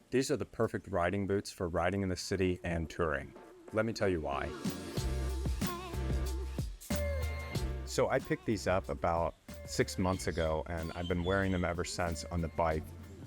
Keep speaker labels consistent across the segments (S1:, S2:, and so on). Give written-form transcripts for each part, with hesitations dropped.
S1: These are the perfect riding boots for riding in the city and touring. Let me tell you why. So I picked these up about 6 months ago, and I've been wearing them ever since on the bike,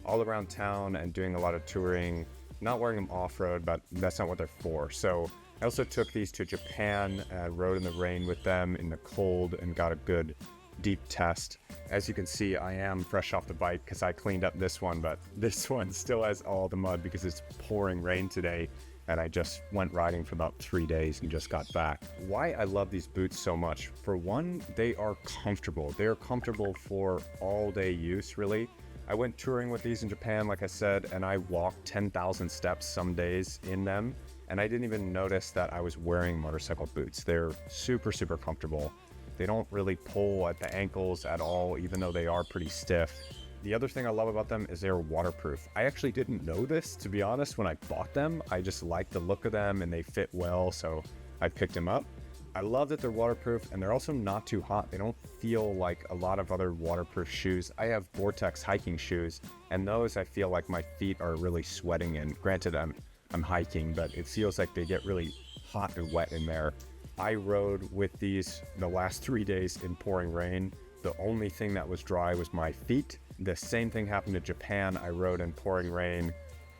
S1: all around town and doing a lot of touring, not wearing them off-road, but that's not what they're for. So I also took these to Japan, rode in the rain with them in the cold and got a good deep test. As you can see, I am fresh off the bike because I cleaned up this one, but this one still has all the mud because it's pouring rain today, and I just went riding for about 3 days and just got back. Why I love these boots so much? For one, they are comfortable. They are comfortable for all day use, really. I went touring with these in Japan, like I said, and I walked 10,000 steps some days in them, and I didn't even notice that I was wearing motorcycle boots. They're super, super comfortable. They don't really pull at the ankles at all, even though they are pretty stiff. The other thing I love about them is they're waterproof. I actually didn't know this, to be honest, when I bought them. I just liked the look of them and they fit well, so I picked them up. I love that they're waterproof, and they're also not too hot. They don't feel like a lot of other waterproof shoes. I have Vortex hiking shoes, and those I feel like my feet are really sweating in. Granted, I'm hiking, but it feels like they get really hot and wet in there. I rode with these the last 3 days in pouring rain. The only thing that was dry was my feet. The same thing happened to Japan. I rode in pouring rain,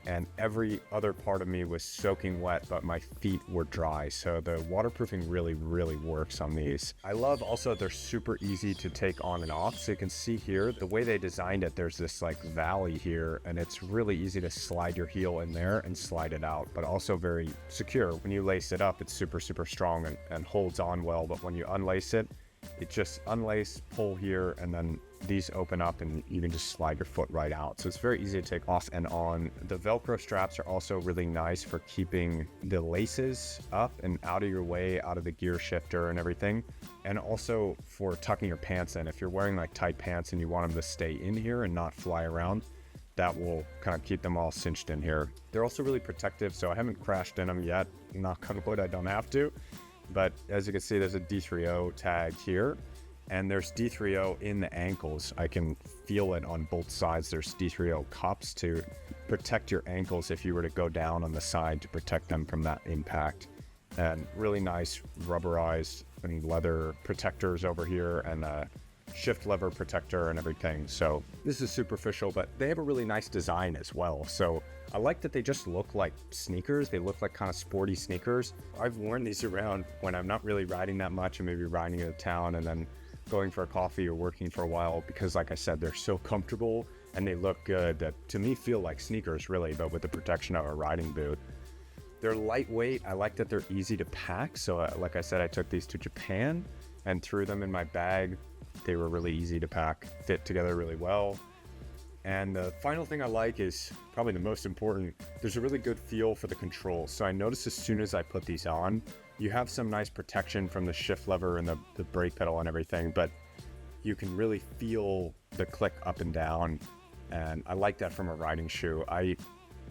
S1: and every other part of me was soaking wet, but my feet were dry. So the waterproofing really, really works on these. I love also they're super easy to take on and off. So you can see here, the way they designed it, there's this like valley here, and it's really easy to slide your heel in there and slide it out, but also very secure. When you lace it up, it's super, super strong and holds on well. But when you unlace it, it just unlace, pull here, and then these open up and you can just slide your foot right out. So it's very easy to take off and on. The Velcro straps are also really nice for keeping the laces up and out of your way, out of the gear shifter and everything. And also for tucking your pants in. If you're wearing like tight pants and you want them to stay in here and not fly around, that will kind of keep them all cinched in here. They're also really protective, so I haven't crashed in them yet. Knock on wood, I don't have to. But as you can see, there's a D3O tag here, and there's D3O in the ankles. I can feel it on both sides. There's D3O cups to protect your ankles if you were to go down on the side, to protect them from that impact. And really nice rubberized and leather protectors over here, and a shift lever protector and everything. So this is superficial, but they have a really nice design as well. So I like that they just look like sneakers. They look like kind of sporty sneakers. I've worn these around when I'm not really riding that much and maybe riding into town and then going for a coffee or working for a while, because like I said, they're so comfortable and they look good that to me feel like sneakers really, but with the protection of a riding boot. They're lightweight. I like that they're easy to pack. So like I said, I took these to Japan and threw them in my bag. They were really easy to pack, fit together really well. And the final thing I like is probably the most important. There's a really good feel for the controls. So I noticed as soon as I put these on, you have some nice protection from the shift lever and the brake pedal and everything, but you can really feel the click up and down. And I like that from a riding shoe. I,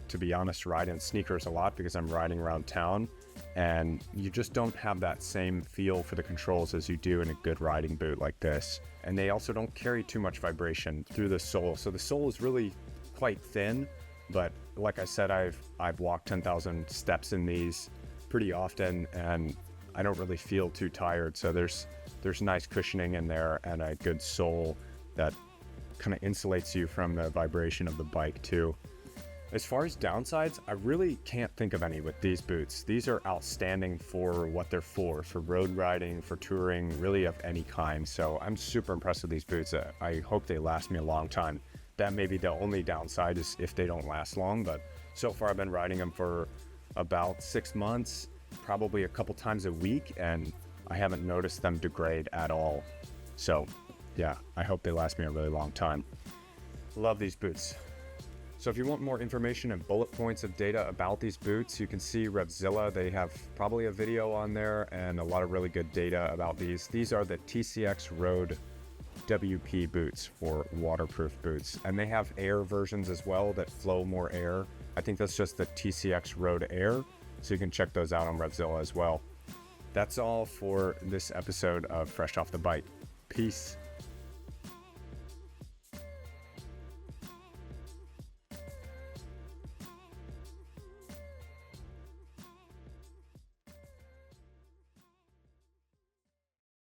S1: to be honest, ride in sneakers a lot because I'm riding around town, and you just don't have that same feel for the controls as you do in a good riding boot like this. And they also don't carry too much vibration through the sole. So the sole is really quite thin, but like I said, I've walked 10,000 steps in these pretty often, and I don't really feel too tired. So there's nice cushioning in there and a good sole that kind of insulates you from the vibration of the bike too. As far as downsides, I really can't think of any with these boots. These are outstanding for what they're for road riding, for touring, really of any kind. So I'm super impressed with these boots. I hope they last me a long time. That may be the only downside, is if they don't last long, but so far I've been riding them for about 6 months, probably a couple times a week, and I haven't noticed them degrade at all. So yeah, I hope they last me a really long time. Love these boots. So if you want more information and bullet points of data about these boots, you can see Revzilla. They have probably a video on there and a lot of really good data about these. These are the TCX Road WP Boots, for waterproof boots. And they have air versions as well that flow more air. I think that's just the TCX Road Air. So you can check those out on Revzilla as well. That's all for this episode of Fresh Off the Bike. Peace.